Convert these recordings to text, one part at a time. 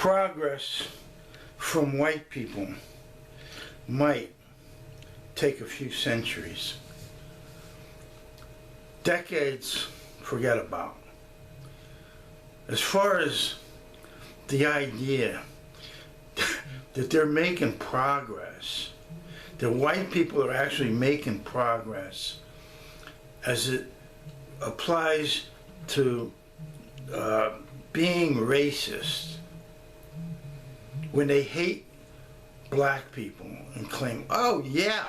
progress from white people might take a few centuries. Decades, forget about. As far as the idea that they're making progress, that white people are actually making progress as it applies to being racist, when they hate black people and claim, oh yeah,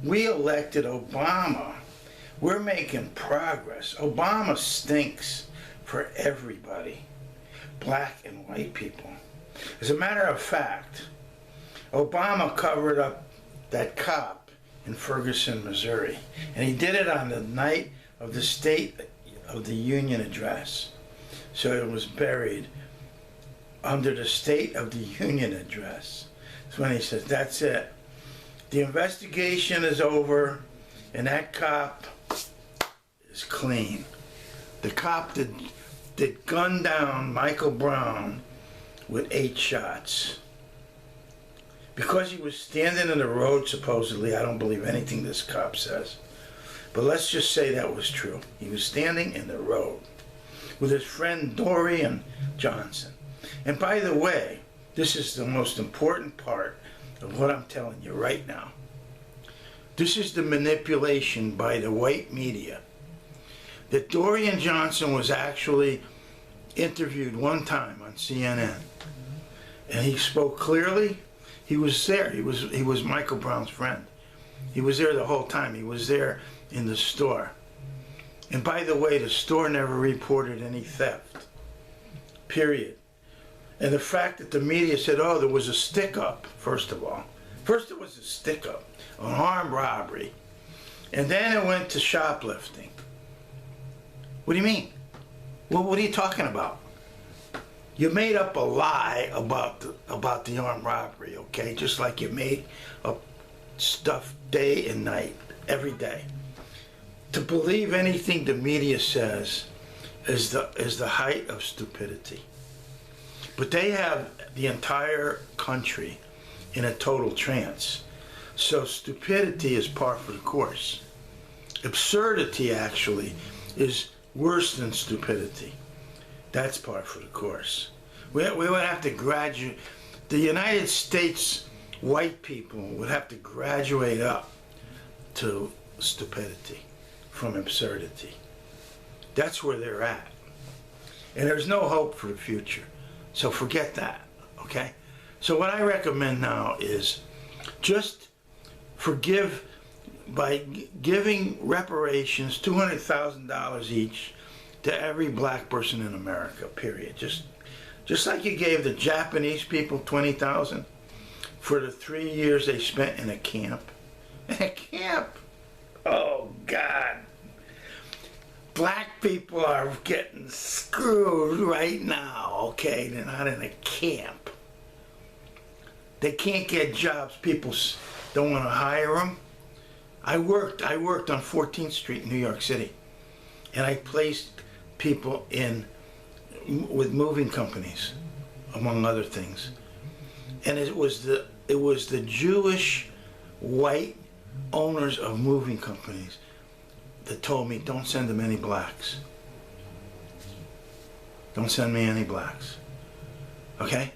we elected Obama, we're making progress. Obama stinks for everybody, black and white people. As a matter of fact, Obama covered up that cop in Ferguson, Missouri, and he did it on the night of the State of the Union address. So it was buried under the State of the Union address. That's when he says, that's it. The investigation is over, and that cop is clean. The cop that gunned down Michael Brown with 8 shots. Because he was standing in the road, supposedly, I don't believe anything this cop says. But let's just say that was true. He was standing in the road with his friend Dorian Johnson. And by the way, this is the most important part of what I'm telling you right now. This is the manipulation by the white media. That Dorian Johnson was actually interviewed one time on CNN. And he spoke clearly. He was there. He was Michael Brown's friend. He was there the whole time. He was there in the store. And by the way, the store never reported any theft. Period. And the fact that the media said, oh, there was a stick-up, first of all. First it was a stick-up, an armed robbery. And then it went to shoplifting. What do you mean? Well, what are you talking about? You made up a lie about the armed robbery, okay? Just like you made up stuff day and night, every day. To believe anything the media says is the height of stupidity. But they have the entire country in a total trance. So stupidity is par for the course. Absurdity, actually, is worse than stupidity. That's par for the course. We would have to graduate. The United States white people would have to graduate up to stupidity from absurdity. That's where they're at. And there's no hope for the future. So forget that, okay? So what I recommend now is just forgive by giving reparations, $200,000 each, to every black person in America, period. Just like you gave the Japanese people $20,000 for the 3 years they spent in a camp. In a camp? Oh, God. Black people are getting screwed right now, okay? They're not in a camp. They can't get jobs. People don't want to hire them. I worked on 14th Street in New York City, and I placed people with moving companies, among other things. And it was the Jewish white owners of moving companies that told me, don't send them any blacks. Don't send me any blacks. Okay?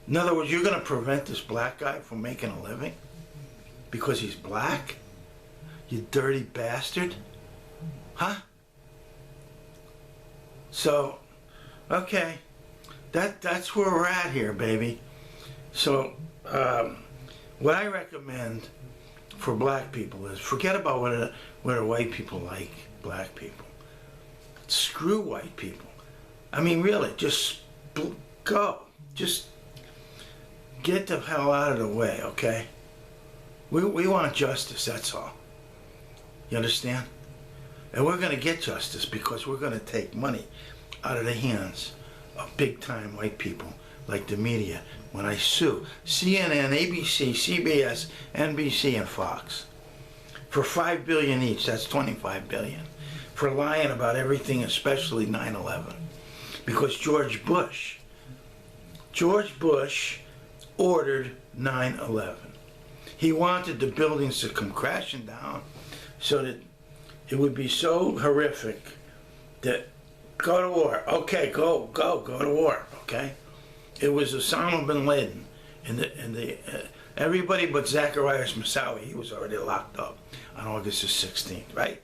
In other words, you're going to prevent this black guy from making a living because he's black? You dirty bastard? Huh? So, okay, that's where we're at here, baby. So, what I recommend for black people is forget about whether white people like black people. Screw white people. I mean, really, just go. Just get the hell out of the way, okay? We want justice, that's all. You understand? And we're going to get justice because we're going to take money out of the hands of big-time white people like the media when I sue CNN, ABC, CBS, NBC, and Fox for $5 billion each. That's $25 billion for lying about everything, especially 9/11, because George Bush George Bush ordered 9/11. He wanted the buildings to come crashing down so that it would be so horrific that go to war. Okay, go to war. Okay, it was Osama bin Laden, and everybody but Zacarias Moussaoui. He was already locked up on August the 16th, right?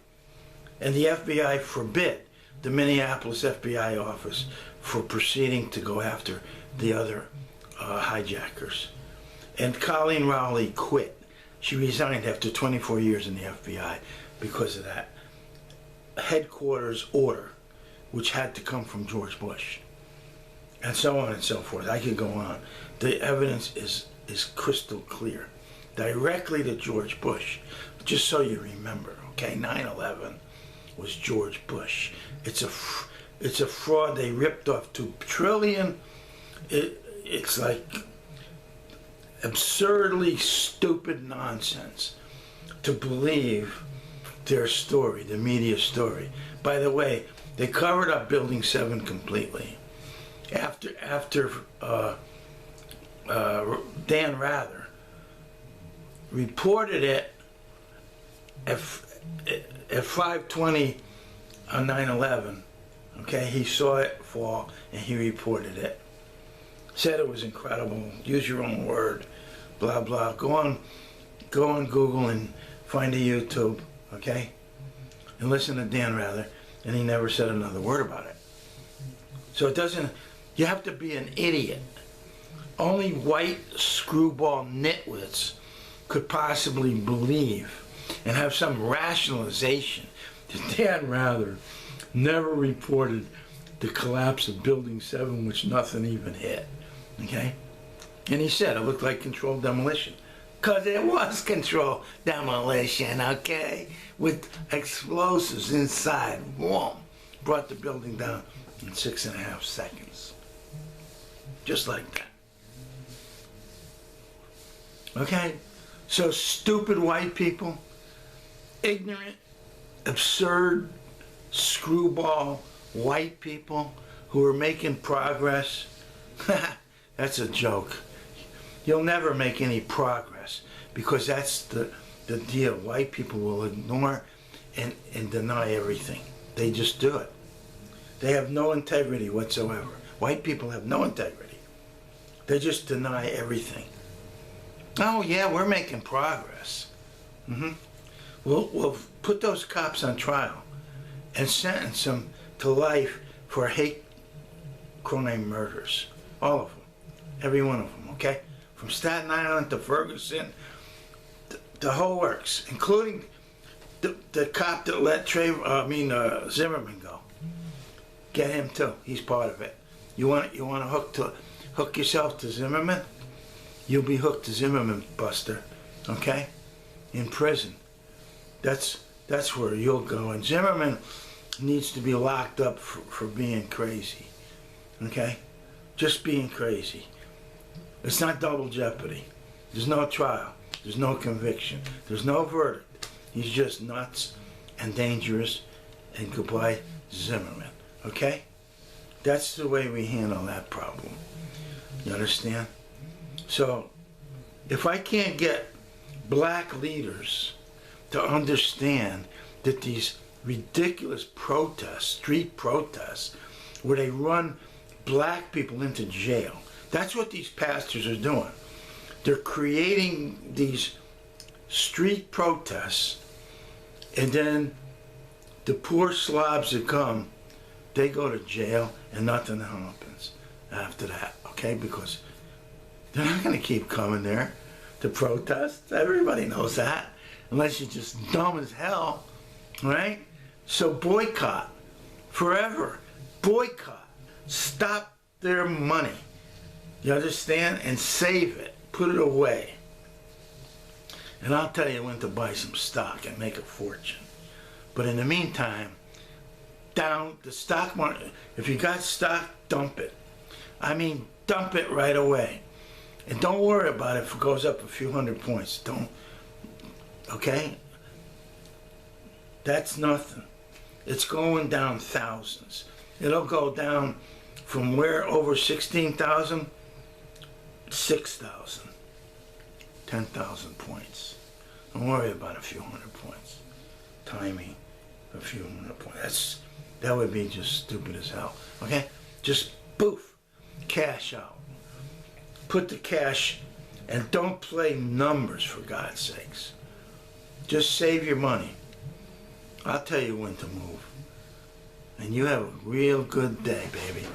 And the FBI forbid the Minneapolis FBI office for proceeding to go after the other hijackers. And Colleen Rowley quit. She resigned after 24 years in the FBI because of that headquarters order, which had to come from George Bush, and so on and so forth. I could go on. The evidence is crystal clear, directly to George Bush. Just so you remember, okay? 9/11 was George Bush. It's a fraud. They ripped off $2 trillion. It's like absurdly stupid nonsense to believe their story, the media story. By the way, they covered up Building 7 completely. After Dan Rather reported it at 5:20 on 9/11, okay, he saw it fall and he reported it. Said it was incredible. Use your own word. Blah blah. Go on Google and find a YouTube, okay, and listen to Dan Rather. And he never said another word about it. So it doesn't. You have to be an idiot. Only white screwball nitwits could possibly believe and have some rationalization that Dan Rather never reported the collapse of Building 7, which nothing even hit. Okay? And he said it looked like controlled demolition. Because it was controlled demolition, okay? With explosives inside. Whoom! Brought the building down in 6.5 seconds. Just like that. Okay? So stupid white people, ignorant, absurd, screwball white people who are making progress, that's a joke. You'll never make any progress because that's the deal. White people will ignore and deny everything. They just do it. They have no integrity whatsoever. White people have no integrity. They just deny everything. Oh yeah, we're making progress. We'll put those cops on trial and sentence them to life for hate crime murders. All of them. Every one of them, okay? From Staten Island to Ferguson, the whole works, including the cop that let Zimmerman go. Get him too. He's part of it. You want to hook yourself to Zimmerman? You'll be hooked to Zimmerman, Buster. Okay? In prison. That's where you'll go. And Zimmerman needs to be locked up for being crazy. Okay? Just being crazy. It's not double jeopardy. There's no trial. There's no conviction. There's no verdict. He's just nuts and dangerous, and goodbye, Zimmerman. Okay? That's the way we handle that problem. You understand? So, if I can't get black leaders to understand that these ridiculous protests, street protests, where they run black people into jail, that's what these pastors are doing. They're creating these street protests, and then the poor slobs that come, they go to jail and nothing happens after that, okay? Because they're not going to keep coming there to protest. Everybody knows that, unless you're just dumb as hell, right? So boycott forever. Boycott. Stop their money. You understand? And save it. Put it away. And I'll tell you when to buy some stock and make a fortune. But in the meantime, down the stock market, if you got stock, dump it. I mean, dump it right away. And don't worry about it if it goes up a few hundred points. Don't, okay? That's nothing. It's going down thousands. It'll go down from where over 16,000 6,000, 10,000 points. Don't worry about a few hundred points. Timing, a few hundred points. That would be just stupid as hell. Okay? Just poof, cash out. Put the cash, and don't play numbers for God's sakes. Just save your money. I'll tell you when to move. And you have a real good day, baby.